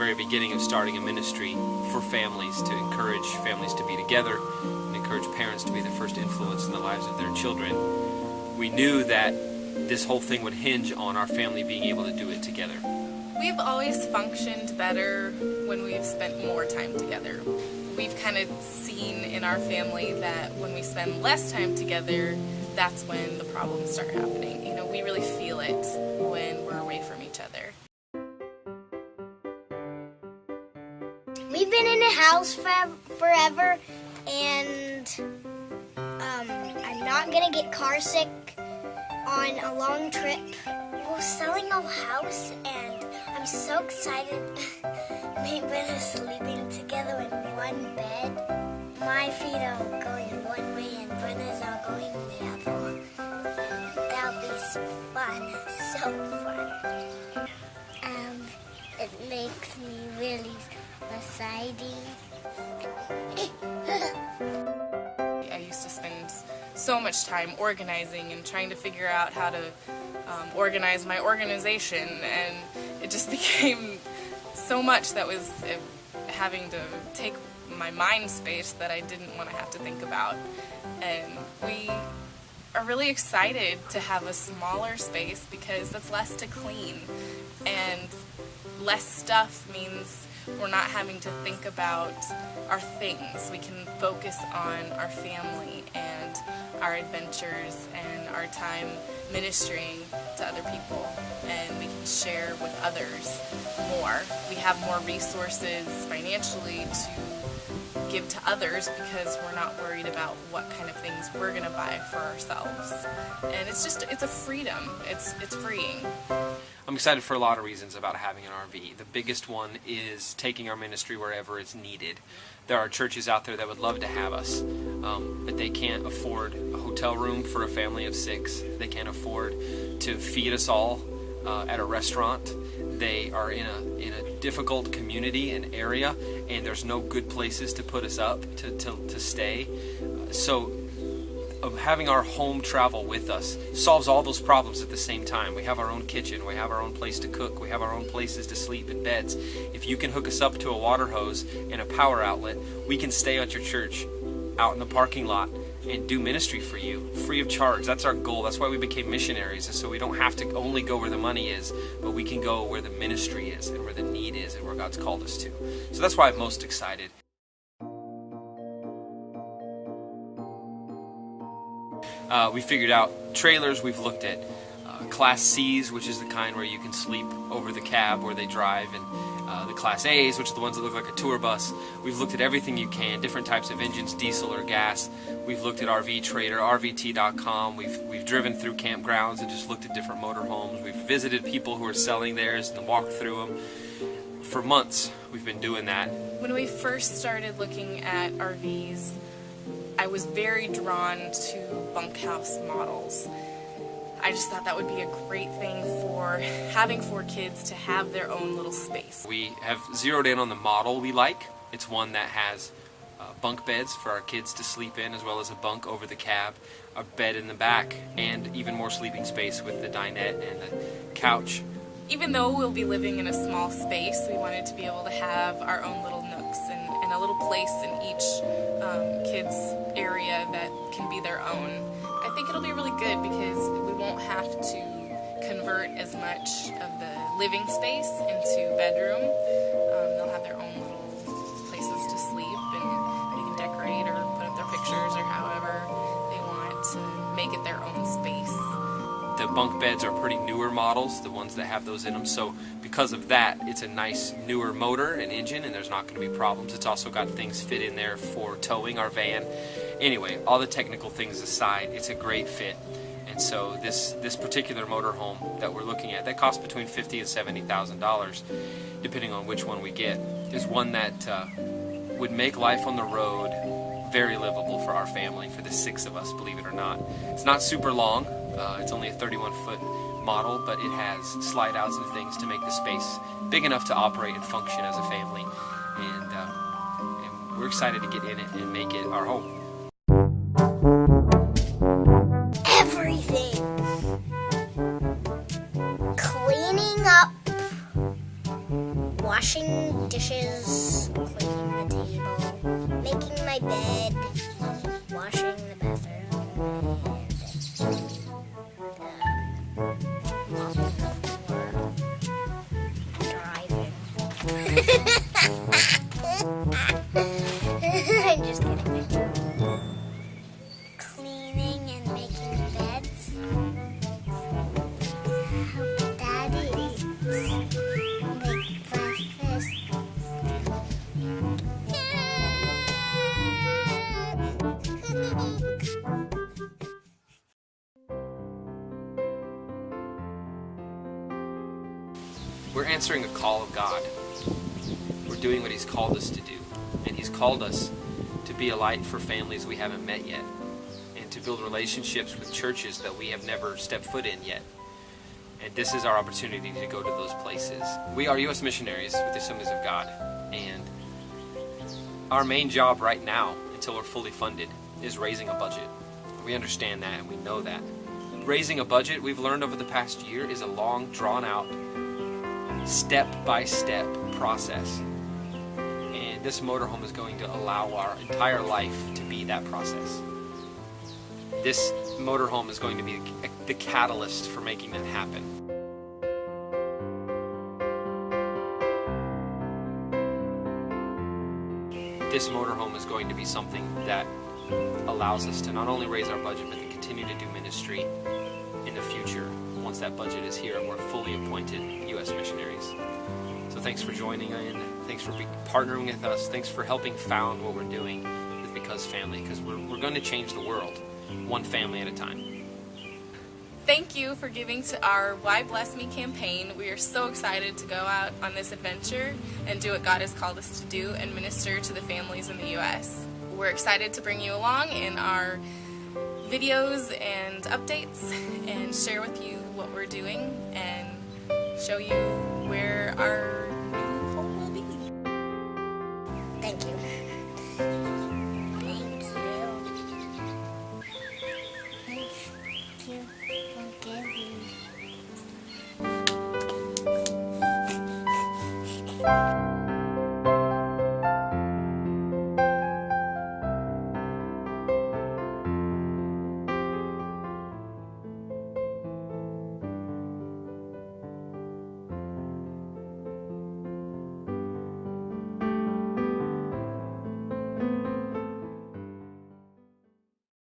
very beginning of starting a ministry for families, to encourage families to be together and encourage parents to be the first influence in the lives of their children, we knew that this whole thing would hinge on our family being able to do it together. We've always functioned better when we've spent more time together. We've kind of seen in our family that when we spend less time together, that's when the problems start happening. You know, we really feel it when we're away from each other. We've been in a house forever, and I'm not gonna get car sick on a long trip. We're selling our house, and I'm so excited. Me and Brenna are sleeping together in one bed. My feet are going one way, and Brenna's are going the other one. That'll be fun, so fun. It makes me really exciting. I used to spend so much time organizing and trying to figure out how to organize my organization, and it just became so much that was having to take my mind space that I didn't want to have to think about. And we are really excited to have a smaller space because that's less to clean, and less stuff means we're not having to think about our things. We can focus on our family and our adventures and our time ministering to other people, and we can share with others more. We have more resources financially to give to others because we're not worried about what kind of things we're going to buy for ourselves. And it's a freedom. It's freeing. I'm excited for a lot of reasons about having an RV. The biggest one is taking our ministry wherever it's needed. There are churches out there that would love to have us, but they can't afford a hotel room for a family of 6. They can't afford to feed us all at a restaurant. They are in a difficult community and area, and there's no good places to put us up to stay. So having our home travel with us solves all those problems at the same time. We have our own kitchen, we have our own place to cook, we have our own places to sleep in beds. If you can hook us up to a water hose and a power outlet, we can stay at your church out in the parking lot and do ministry for you, free of charge. That's our goal. That's why we became missionaries, is so we don't have to only go where the money is, but we can go where the ministry is and where the need is and where God's called us to. So that's why I'm most excited. We figured out trailers. We've looked at Class C's, which is the kind where you can sleep over the cab where they drive, and the Class A's, which are the ones that look like a tour bus. We've looked at everything you can, different types of engines, diesel or gas. We've looked at RV Trader, RVT.com. We've driven through campgrounds and just looked at different motorhomes. We've visited people who are selling theirs and walked through them. For months, we've been doing that. When we first started looking at RVs, I was very drawn to bunkhouse models. I just thought that would be a great thing for having 4 kids to have their own little space. We have zeroed in on the model we like. It's one that has bunk beds for our kids to sleep in, as well as a bunk over the cab, a bed in the back, and even more sleeping space with the dinette and the couch. Even though we'll be living in a small space, we wanted to be able to have our own little nooks and a little place in each kid's area that can be their own. I think it'll be really good because we won't have to convert as much of the living space into bedroom. They'll have their own little places to sleep, and they can decorate or put up their pictures or however they want to make it their own space. The bunk beds are pretty newer models, the ones that have those in them, so because of that, it's a nice newer motor and engine, and there's not going to be problems. It's also got things fit in there for towing our van. Anyway, all the technical things aside, it's a great fit. And so this particular motorhome that we're looking at, that costs between $50,000 and $70,000, depending on which one we get, is one that would make life on the road very livable for our family, for the 6 of us, believe it or not. It's not super long. It's only a 31-foot model, but it has slide outs and things to make the space big enough to operate and function as a family. And we're excited to get in it and make it our home. Everything. Cleaning up, washing We're answering a call of God. We're doing what He's called us to do. And He's called us to be a light for families we haven't met yet, and to build relationships with churches that we have never stepped foot in yet. And this is our opportunity to go to those places. We are U.S. missionaries with the Assemblies of God, and our main job right now, until we're fully funded, is raising a budget. We understand that and we know that. Raising a budget, we've learned over the past year, is a long, drawn-out, step-by-step process. And this motorhome is going to allow our entire life to be that process. This motorhome is going to be the catalyst for making that happen. This motorhome is going to be something that allows us to not only raise our budget, but to continue to do ministry in the future once that budget is here and we're fully appointed U.S. missionaries. So thanks for joining in. Thanks for partnering with us. Thanks for helping found what we're doing with BecauseFamily, because we're going to change the world one family at a time. Thank you for giving to our Why Bless Me campaign. We are so excited to go out on this adventure and do what God has called us to do and minister to the families in the U.S. We're excited to bring you along in our videos and updates and share with you what we're doing and show you where our